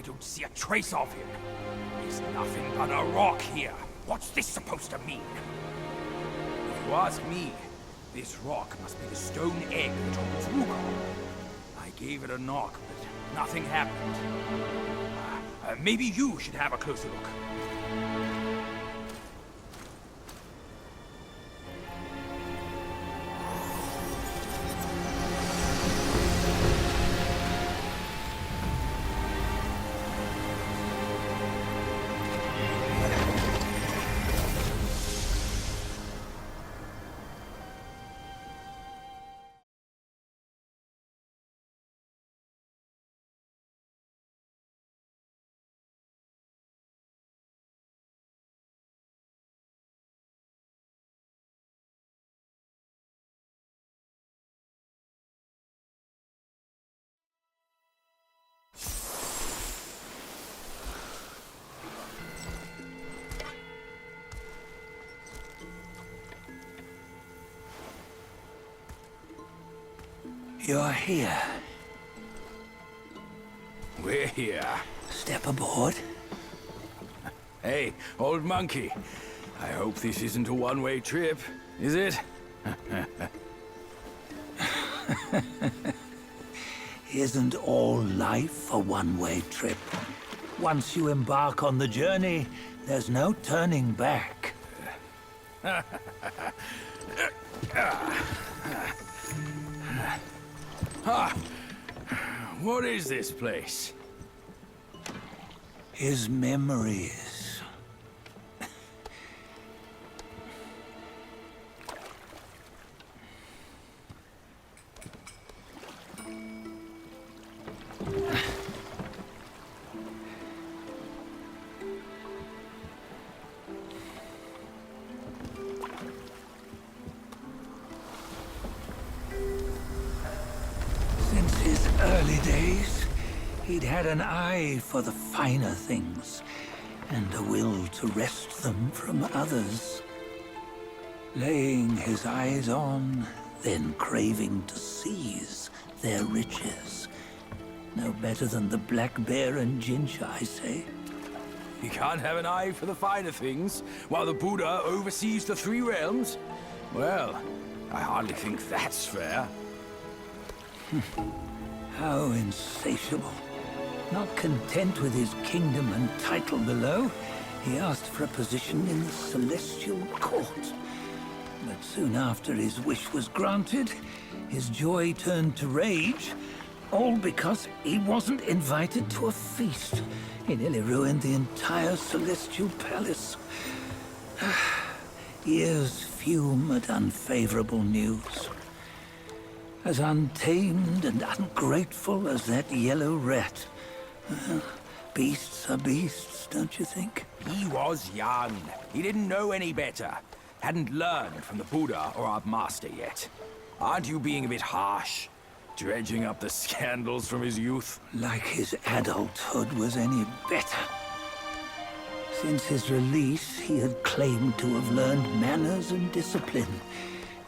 don't see a trace of him. There's nothing but a rock here. What's this supposed to mean? If you ask me, this rock must be the stone egg that holds Wukong. I gave it a knock, but nothing happened. Maybe you should have a closer look. You're here. We're here. Step aboard. Hey, old monkey. I hope this isn't a one-way trip, is it? Isn't all life a one-way trip? Once you embark on the journey, there's no turning back. What is this place? His memories. Since his early days, he'd had an eye for the finer things, and a will to wrest them from others. Laying his eyes on, then craving to seize their riches. No better than the black bear and ginger, I say. You can't have an eye for the finer things, while the Buddha oversees the three realms? Well, I hardly think that's fair. How insatiable. Not content with his kingdom and title below, he asked for a position in the Celestial Court. But soon after his wish was granted, his joy turned to rage, all because he wasn't invited to a feast. He nearly ruined the entire Celestial Palace. Ears fume at unfavorable news. As untamed and ungrateful as that yellow rat. Beasts are beasts, don't you think? He was young. He didn't know any better. Hadn't learned from the Buddha or our master yet. Aren't you being a bit harsh? Dredging up the scandals from his youth? Like his adulthood was any better. Since his release, he had claimed to have learned manners and discipline.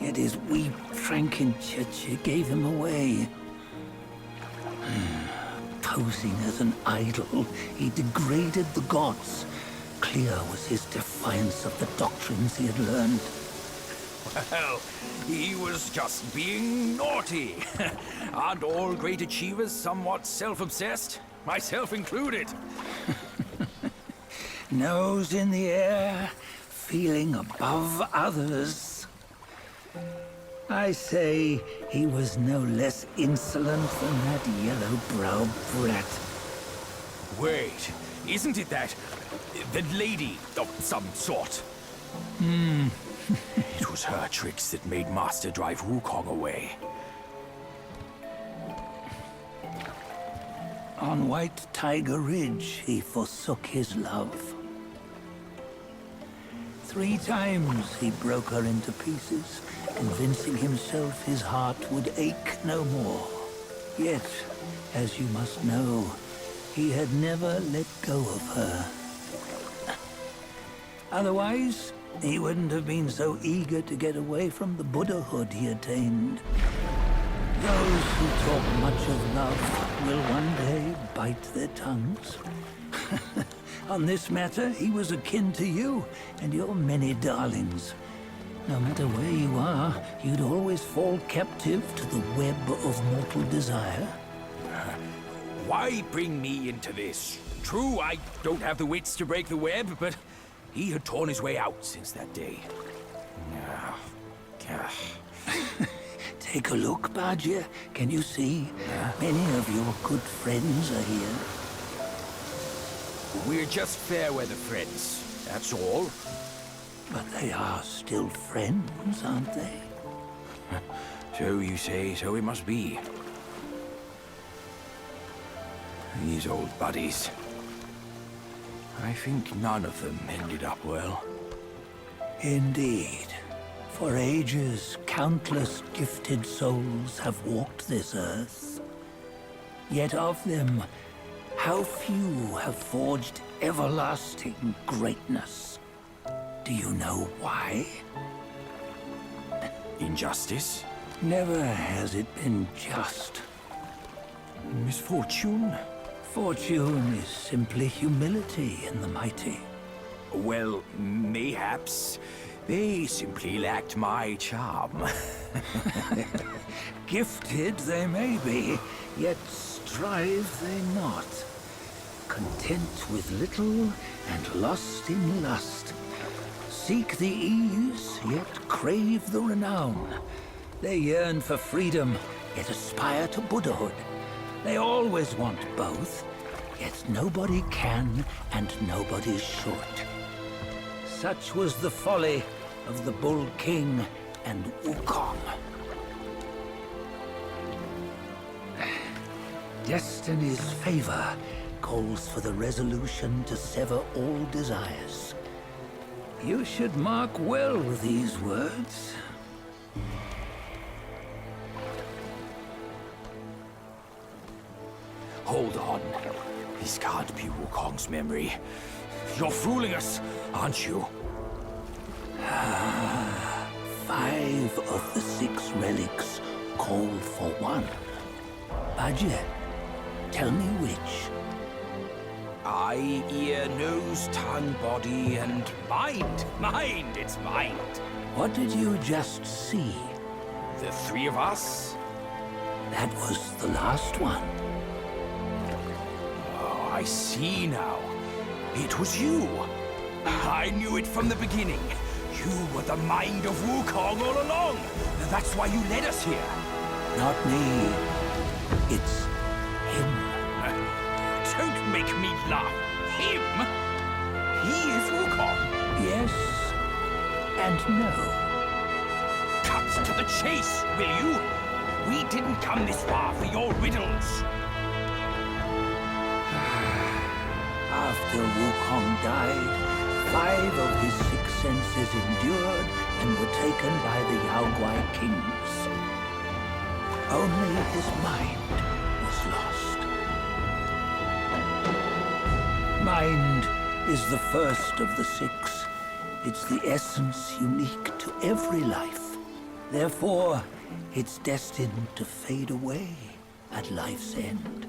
Yet his weak Frankenchurch gave him away. Posing as an idol, he degraded the gods. Clear was his defiance of the doctrines he had learned. Well, he was just being naughty. Aren't all great achievers somewhat self-obsessed? Myself included. Nose in the air, feeling above others. I say he was no less insolent than that yellow-browed brat. Wait, isn't it that lady of some sort? It was her tricks that made Master drive Wukong away. On White Tiger Ridge, he forsook his love. 3 times he broke her into pieces, convincing himself his heart would ache no more. Yet, as you must know, he had never let go of her. Otherwise, he wouldn't have been so eager to get away from the Buddhahood he attained. Those who talk much of love will one day bite their tongues. On this matter, he was akin to you and your many darlings. No matter where you are, you'd always fall captive to the web of mortal desire. Why bring me into this? True, I don't have the wits to break the web, but he had torn his way out since that day. Take a look, Badger. Can you see? Many of your good friends are here. We're just fair weather friends, that's all. But they are still friends, aren't they? So you say, so it must be. These old buddies. I think none of them ended up well. Indeed. For ages, countless gifted souls have walked this earth. Yet of them, how few have forged everlasting greatness? Do you know why? Injustice? Never has it been just. Misfortune? Fortune is simply humility in the mighty. Well, mayhaps. They simply lacked my charm. Gifted they may be, yet strive they not. Content with little and lost in lust. Seek the ease, yet crave the renown. They yearn for freedom, yet aspire to Buddhahood. They always want both, yet nobody can and nobody should. Such was the folly of the Bull King and Wukong. Destiny's favor calls for the resolution to sever all desires. You should mark well these words. Hold on. This can't be Wukong's memory. You're fooling us, aren't you? 5 of the 6 relics call for one. Badger, tell me which. Eye, ear, nose, tongue, body, and mind. Mind, it's mind. What did you just see? The 3 of us? That was the last one. Oh, I see now. It was you. I knew it from the beginning. You were the mind of Wukong all along. That's why you led us here. Not me. It's him. Don't make me laugh. Him? He is Wukong. Yes and no. Cut to the chase, will you? We didn't come this far for your riddles. After Wukong died, 5 of his 6 senses endured and were taken by the Yaoguai kings. Only his mind was lost. Mind is the first of the 6. It's the essence unique to every life. Therefore, it's destined to fade away at life's end.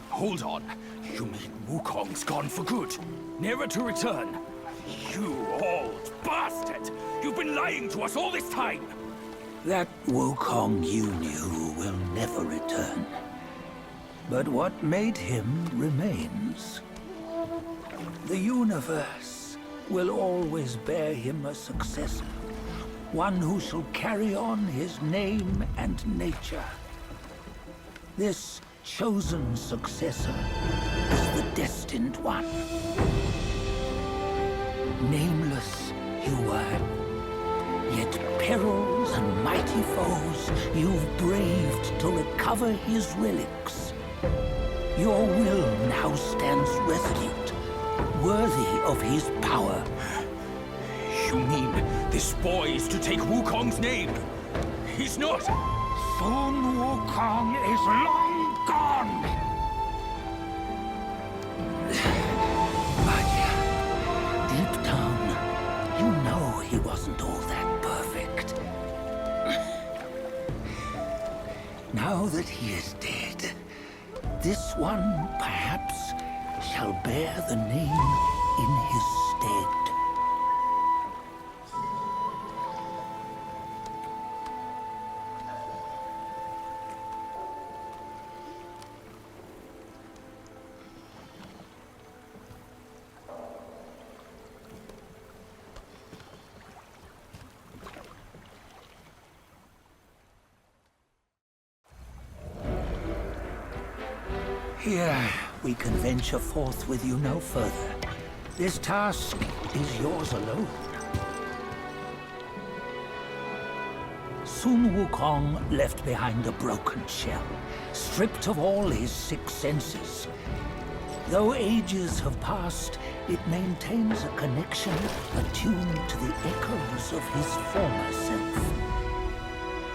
Hold on. You mean Wukong's gone for good? Never to return? You old bastard! You've been lying to us all this time! That Wukong you knew will never return. But what made him remains. The universe will always bear him a successor. One who shall carry on his name and nature. This chosen successor is the destined one. Nameless you were, yet perils and mighty foes you've braved to recover his relics. Your will now stands resolute, worthy of his power. You mean this boy is to take Wukong's name? He's not! Sun Wukong is long gone! But deep down, you know he wasn't all that perfect. that he is dead, this one, perhaps, shall bear the name in his stead. Here, we can venture forth with you no further. This task is yours alone. Soon Wukong left behind a broken shell, stripped of all his 6 senses. Though ages have passed, it maintains a connection attuned to the echoes of his former self.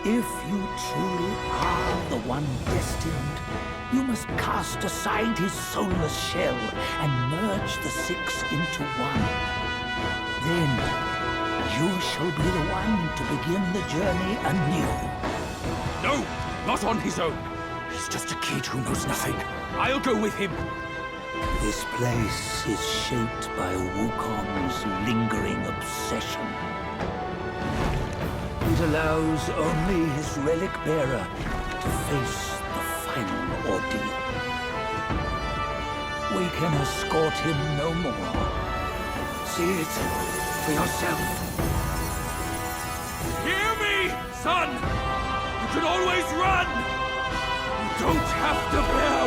If you truly are the one destined, you must cast aside his soulless shell and merge the 6 into one. Then, you shall be the one to begin the journey anew. No, not on his own. He's just a kid who knows nothing. I'll go with him. This place is shaped by Wukong's lingering obsession. It allows only his relic bearer to face the final ordeal. We can escort him no more. See it for yourself. Hear me, son! You can always run! You don't have to bear